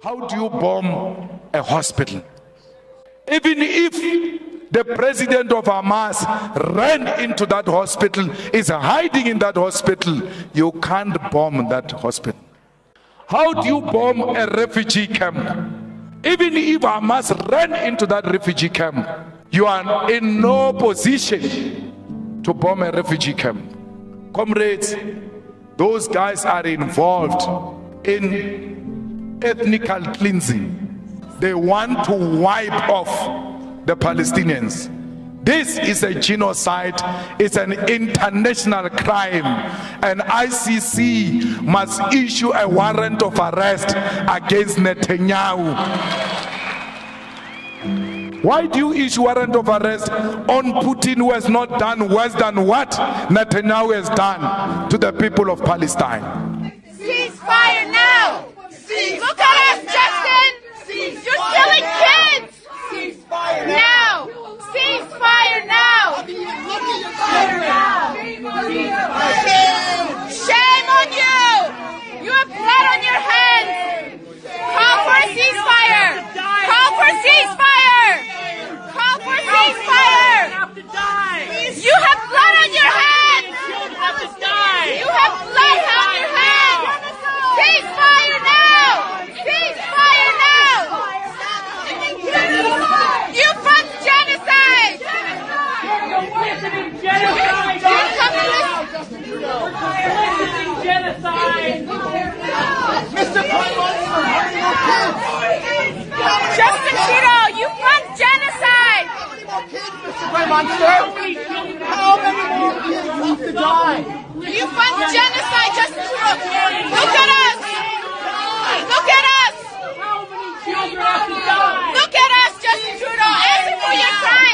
How do you bomb a hospital? Even if the president of Hamas ran into that hospital, is hiding in that hospital, you can't bomb that hospital. How do you bomb a refugee camp? Even if Hamas ran into that refugee camp, you are in no position to bomb a refugee camp. Comrades, those guys are involved in ethnical cleansing. They want to wipe off the Palestinians. This is a genocide. It's an international crime, and ICC must issue a warrant of arrest against Netanyahu. Why do you issue warrant of arrest on Putin, who has not done worse than what Netanyahu has done to the people of Palestine? Ceasefire now! Look at us, Justin! You're killing kids! Ceasefire now! Ceasefire now! Shame on you! You have blood on your hands! Call for a ceasefire! Call for ceasefire! Call for ceasefire! You have blood on your hands! You have blood on your hands! Ceasefire now! Ceasefire now! You fund genocide! Justin Trudeau, you fund genocide! How many more kids have to die? You fund genocide, Justin Trudeau! Look at us! Look at us! How many children have to die? Look at us, Justin Trudeau! Answer for your crimes!